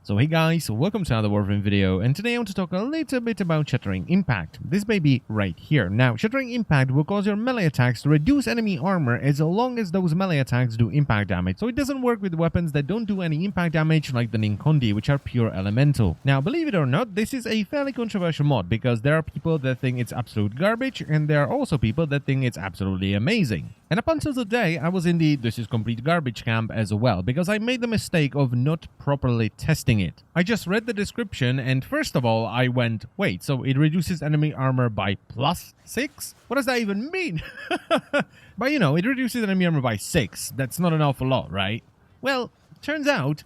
So hey guys, welcome to another Warframe video, and today I want to talk a little bit about Shattering Impact. This baby right here. Now, Shattering Impact will cause your melee attacks to reduce enemy armor as long as those melee attacks do impact damage. So it doesn't work with weapons that don't do any impact damage like the Ninkondi, which are pure elemental. Now, believe it or not, this is a fairly controversial mod because there are people that think it's absolute garbage, and there are also people that think it's absolutely amazing. And up until today, I was in the this is complete garbage camp as well, because I made the mistake of not properly testing it. I just read the description, and first of all, I went, wait, so it reduces enemy armor by +6? What does that even mean? But you know, it reduces enemy armor by 6. That's not an awful lot, right? Well, turns out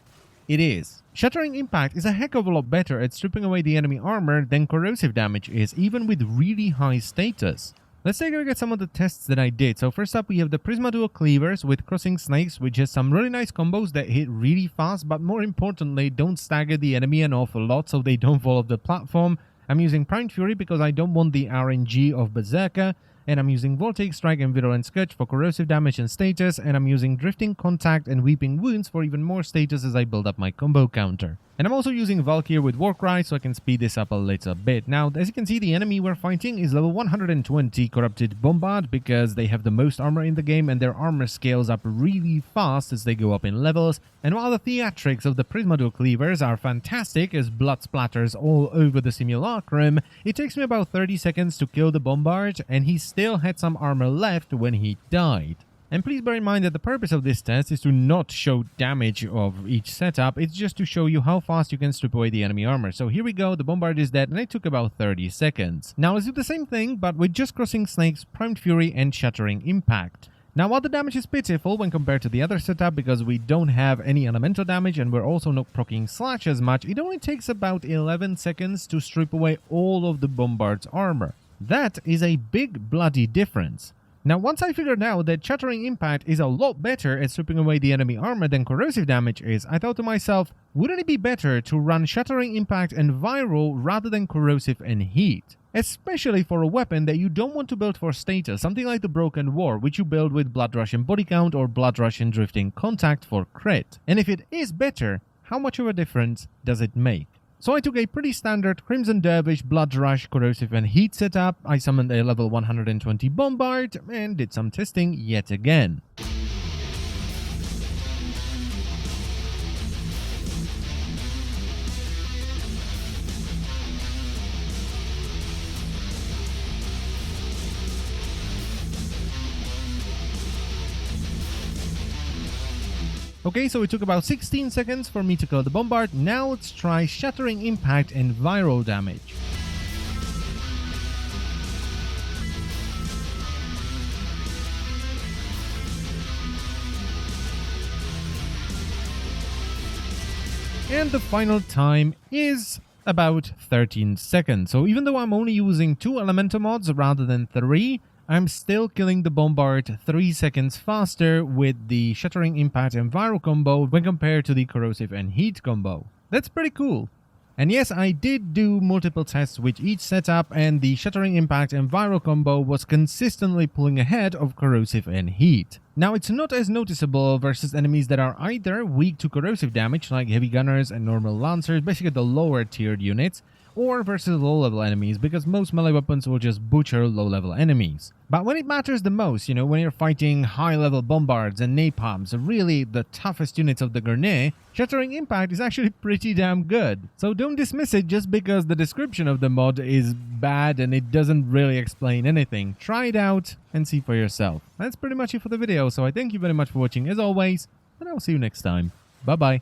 it is. Shattering Impact is a heck of a lot better at stripping away the enemy armor than corrosive damage is, even with really high status. Let's take a look at some of the tests that I did. So first up, we have the Prisma Dual Cleavers with Crossing Snakes, which has some really nice combos that hit really fast, but more importantly, don't stagger the enemy an awful lot so they don't fall off the platform. I'm using Primed Fury because I don't want the RNG of Berserker, and I'm using Voltaic Strike and Virulent Scourge for corrosive damage and status, and I'm using Drifting Contact and Weeping Wounds for even more status as I build up my combo counter. And I'm also using Valkyrie with Warcry so I can speed this up a little bit. Now, as you can see, the enemy we're fighting is level 120 Corrupted Bombard because they have the most armor in the game and their armor scales up really fast as they go up in levels. And while the theatrics of the Prisma Dual Cleavers are fantastic as blood splatters all over the simulacrum, it takes me about 30 seconds to kill the Bombard, and he still had some armor left when he died. And please bear in mind that the purpose of this test is to not show damage of each setup, it's just to show you how fast you can strip away the enemy armor. So here we go, the Bombard is dead, and it took about 30 seconds. Now let's do the same thing, but with just Crossing Snakes, Primed Fury, and Shattering Impact. Now while the damage is pitiful when compared to the other setup because we don't have any elemental damage and we're also not proccing Slash as much, it only takes about 11 seconds to strip away all of the Bombard's armor. That is a big bloody difference. Now, once I figured out that Shattering Impact is a lot better at stripping away the enemy armor than corrosive damage is, I thought to myself, wouldn't it be better to run Shattering Impact and Viral rather than corrosive and heat? Especially for a weapon that you don't want to build for status, something like the Broken War, which you build with Blood Rush and Body Count or Blood Rush and Drifting Contact for crit. And if it is better, how much of a difference does it make? So I took a pretty standard Crimson Dervish, Blood Rush, Corrosive and Heat setup, I summoned a level 120 Bombard, and did some testing yet again. Okay, so it took about 16 seconds for me to kill the Bombard. Now let's try Shattering Impact and Viral damage. And the final time is about 13 seconds. So even though I'm only using 2 elemental mods rather than 3, I'm still killing the Bombard 3 seconds faster with the Shattering Impact and Viral combo when compared to the Corrosive and Heat combo. That's pretty cool. And yes, I did do multiple tests with each setup, and the Shattering Impact and Viral combo was consistently pulling ahead of Corrosive and Heat. Now, it's not as noticeable versus enemies that are either weak to corrosive damage like Heavy Gunners and Normal Lancers, basically the lower tiered units, or versus low-level enemies, because most melee weapons will just butcher low-level enemies. But when it matters the most, you know, when you're fighting high-level Bombards and Napalms, really the toughest units of the Grenade, Shattering Impact is actually pretty damn good. So don't dismiss it just because the description of the mod is bad and it doesn't really explain anything. Try it out and see for yourself. That's pretty much it for the video, so I thank you very much for watching as always, and I'll see you next time. Bye-bye.